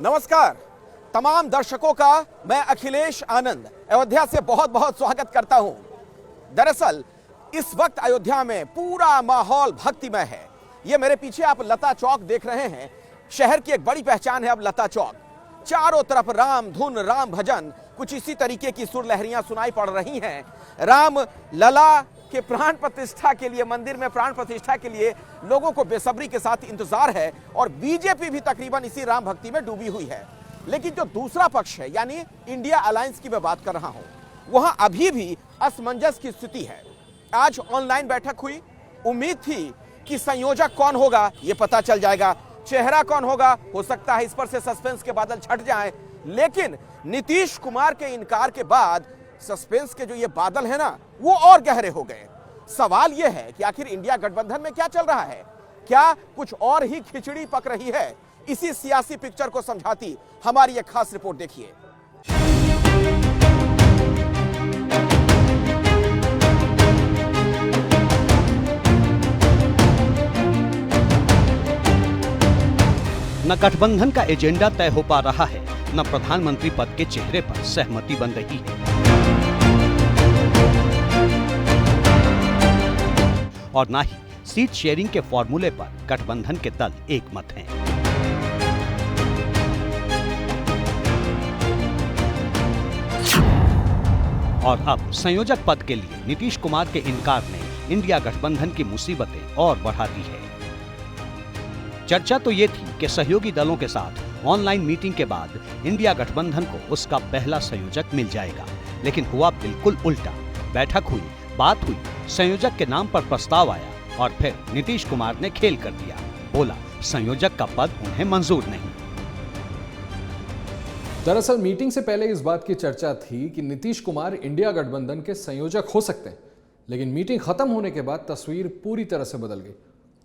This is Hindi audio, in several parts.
नमस्कार तमाम दर्शकों का मैं अखिलेश आनंद अयोध्या से बहुत बहुत स्वागत करता हूं। दरअसल इस वक्त अयोध्या में पूरा माहौल भक्तिमय है। ये मेरे पीछे आप लता चौक देख रहे हैं। शहर की एक बड़ी पहचान है अब लता चौक। चारों तरफ राम धुन राम भजन, कुछ इसी तरीके की सुर लहरियां सुनाई पड़ रही हैं। राम लला के प्राण प्रतिष्ठा के लिए, मंदिर में प्राण प्रतिष्ठा के लिए लोगों को बेसब्री के साथ इंतजार है और बीजेपी भी तकरीबन इसी राम भक्ति में डूबी हुई है। लेकिन जो दूसरा पक्ष है यानी इंडिया अलायंस की मैं बात कर रहा हूं, वहां अभी भी असमंजस की स्थिति है। आज ऑनलाइन बैठक हुई। उम्मीद थी कि संयोजक कौन होगा ये पता चल जाएगा, चेहरा कौन होगा हो सकता है इस पर से सस्पेंस के बादल छट जाएं। लेकिन नीतीश कुमार के इनकार के बाद सस्पेंस के जो ये बादल है ना, वो और गहरे हो गए। सवाल ये है कि आखिर इंडिया गठबंधन में क्या चल रहा है? क्या कुछ और ही खिचड़ी पक रही है? इसी सियासी पिक्चर को समझाती हमारी एक खास रिपोर्ट देखिए। न गठबंधन का एजेंडा तय हो पा रहा है, न प्रधानमंत्री पद के चेहरे पर सहमति बन रही है और न ही सीट शेयरिंग के फॉर्मूले पर गठबंधन के दल एकमत हैं। और अब संयोजक पद के लिए नीतीश कुमार के इनकार ने इंडिया गठबंधन की मुसीबतें और बढ़ा दी है। चर्चा तो ये थी कि सहयोगी दलों के साथ ऑनलाइन मीटिंग के बाद इंडिया गठबंधन को उसका पहला संयोजक मिल जाएगा, लेकिन हुआ बिल्कुल उल्टा। बैठक हुई, बात हुई, संयोजक के नाम पर प्रस्ताव आया और फिर नीतीश कुमार ने खेल कर दिया। बोला संयोजक का पद उन्हें मंजूर नहीं। दरअसल मीटिंग से पहले इस बात की चर्चा थी कि नीतीश कुमार इंडिया गठबंधन के संयोजक हो सकते हैं, लेकिन मीटिंग खत्म होने के बाद तस्वीर पूरी तरह से बदल गई।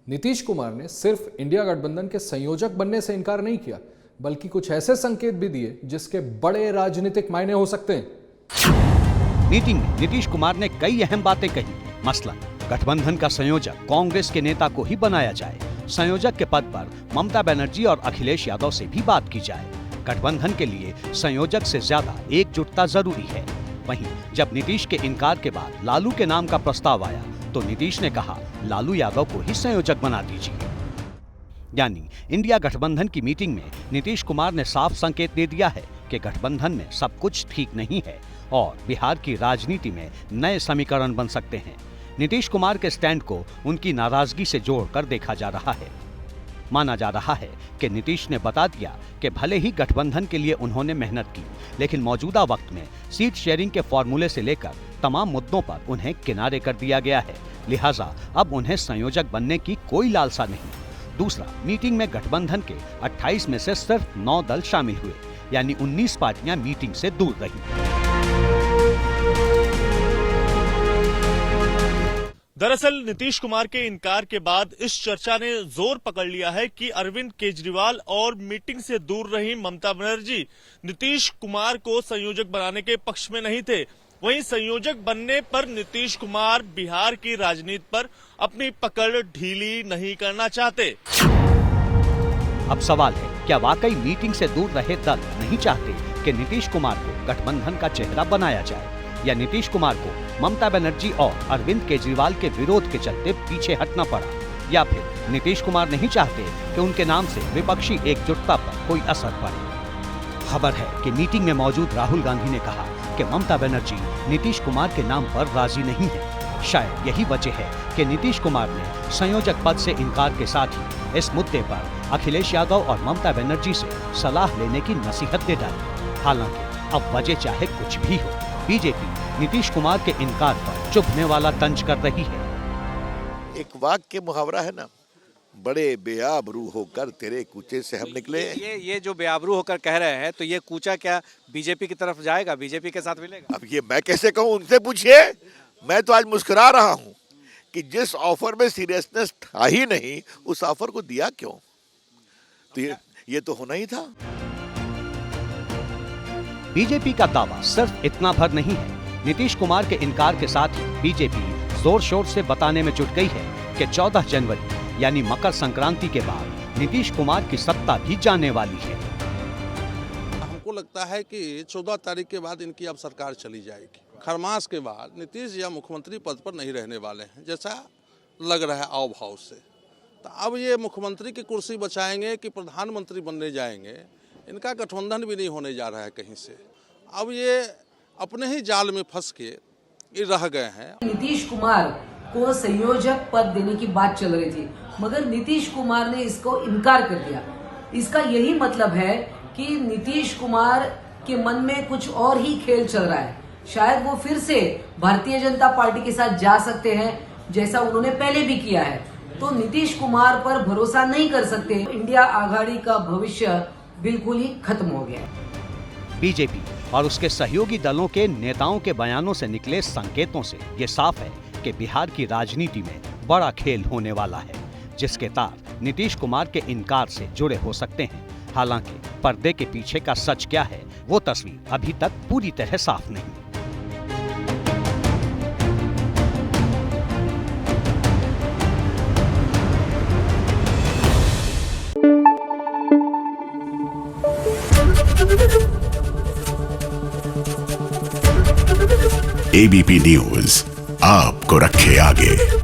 नीतीश कुमार ने सिर्फ इंडिया गठबंधन के संयोजक बनने से इनकार नहीं किया, बल्कि कुछ ऐसे संकेत भी दिए जिसके बड़े राजनीतिक मायने हो सकते हैं। मीटिंग में नीतीश कुमार ने कई अहम बातें कही। मसलन गठबंधन का संयोजक कांग्रेस के नेता को ही बनाया जाए, संयोजक के पद पर ममता बनर्जी और अखिलेश यादव से भी बात की जाए। गठबंधन के लिए संयोजक से ज्यादा एकजुटता जरूरी है। वहीं जब नीतीश के इनकार के बाद लालू के नाम का प्रस्ताव आया तो नीतीश ने कहा लालू यादव को ही संयोजक बना दीजिए। यानी इंडिया गठबंधन की मीटिंग में नीतीश कुमार ने साफ संकेत दे दिया है कि गठबंधन में सब कुछ ठीक नहीं है और बिहार की राजनीति में नए समीकरण बन सकते हैं। नीतीश कुमार के स्टैंड को उनकी नाराजगी से जोड़कर देखा जा रहा है। माना जा रहा है कि नीतीश ने बता दिया कि भले ही गठबंधन के लिए उन्होंने मेहनत की, लेकिन मौजूदा वक्त में सीट शेयरिंग के फॉर्मूले से लेकर तमाम मुद्दों पर उन्हें किनारे कर दिया गया है। लिहाजा अब उन्हें संयोजक बनने की कोई लालसा नहीं। दूसरा, मीटिंग में गठबंधन के 28 में से सिर्फ 9 दल शामिल हुए, यानी 19 पार्टियां मीटिंग से दूर रही। दरअसल नीतीश कुमार के इनकार के बाद इस चर्चा ने जोर पकड़ लिया है कि अरविंद केजरीवाल और मीटिंग से दूर रही ममता बनर्जी नीतीश कुमार को संयोजक बनाने के पक्ष में नहीं थे। वहीं संयोजक बनने पर नीतीश कुमार बिहार की राजनीति पर अपनी पकड़ ढीली नहीं करना चाहते। अब सवाल है, क्या वाकई मीटिंग से दूर रहे दल नहीं चाहते कि नीतीश कुमार को गठबंधन का चेहरा बनाया जाए, या नीतीश कुमार को ममता बनर्जी और अरविंद केजरीवाल के विरोध के चलते पीछे हटना पड़ा, या फिर नीतीश कुमार नहीं चाहते कि उनके नाम से विपक्षी एकजुटता पर कोई असर पड़े। खबर है कि मीटिंग में मौजूद राहुल गांधी ने कहा कि ममता बनर्जी नीतीश कुमार के नाम पर राजी नहीं है। शायद यही वजह है कि नीतीश कुमार ने संयोजक पद से इनकार के साथ ही इस मुद्दे पर अखिलेश यादव और ममता बनर्जी से सलाह लेने की नसीहत दे डाली। हालांकि अब वजह चाहे कुछ भी हो, बीजेपी नीतीश कुमार के इनकार पर चुभने वाला तंज कर रही है। एक वाक्य मुहावरा है ना, बड़े बेआबरू होकर तेरे कूचे से हम निकले। ये जो बेआबरू होकर कह रहे हैं, तो ये कूचा क्या बीजेपी की तरफ जाएगा, बीजेपी के साथ मिलेगा? अब ये मैं कैसे कहूँ, उनसे पूछिए। मैं तो आज मुस्कुरा रहा हूँ कि जिस ऑफर में सीरियसनेस था ही नहीं, उस ऑफर को दिया क्यों? तो ये तो होना ही था। बीजेपी का दावा सिर्फ इतना भर नहीं है। नीतीश कुमार के इनकार के साथ ही बीजेपी जोर शोर से बताने में जुट गई है कि 14 जनवरी यानी मकर संक्रांति के बाद नीतीश कुमार की सत्ता भी जाने वाली है। लगता है कि 14 तारीख के बाद इनकी अब सरकार चली जाएगी। खरमास के बाद नीतीश या मुख्यमंत्री पद पर नहीं रहने वाले हैं, जैसा लग रहा है आव भाव से। तो अब ये मुख्यमंत्री की कुर्सी बचाएंगे कि प्रधानमंत्री बनने जाएंगे, इनका गठबंधन भी नहीं होने जा रहा है कहीं से। अब ये अपने ही जाल में फंस के ये रह गए हैं। नीतीश कुमार को संयोजक पद देने की बात चल रही थी, मगर नीतीश कुमार ने इसको इनकार कर दिया। इसका यही मतलब है कि नीतीश कुमार के मन में कुछ और ही खेल चल रहा है। शायद वो फिर से भारतीय जनता पार्टी के साथ जा सकते हैं, जैसा उन्होंने पहले भी किया है। तो नीतीश कुमार पर भरोसा नहीं कर सकते। इंडिया आघाड़ी का भविष्य बिल्कुल ही खत्म हो गया है। बीजेपी और उसके सहयोगी दलों के नेताओं के बयानों से निकले संकेतों से ये साफ है कि बिहार की राजनीति में बड़ा खेल होने वाला है, जिसके तार नीतीश कुमार के इनकार से जुड़े हो सकते हैं। हालांकि पर्दे के पीछे का सच क्या है, वो तस्वीर अभी तक पूरी तरह साफ नहीं। एबीपी न्यूज आपको रखे आगे।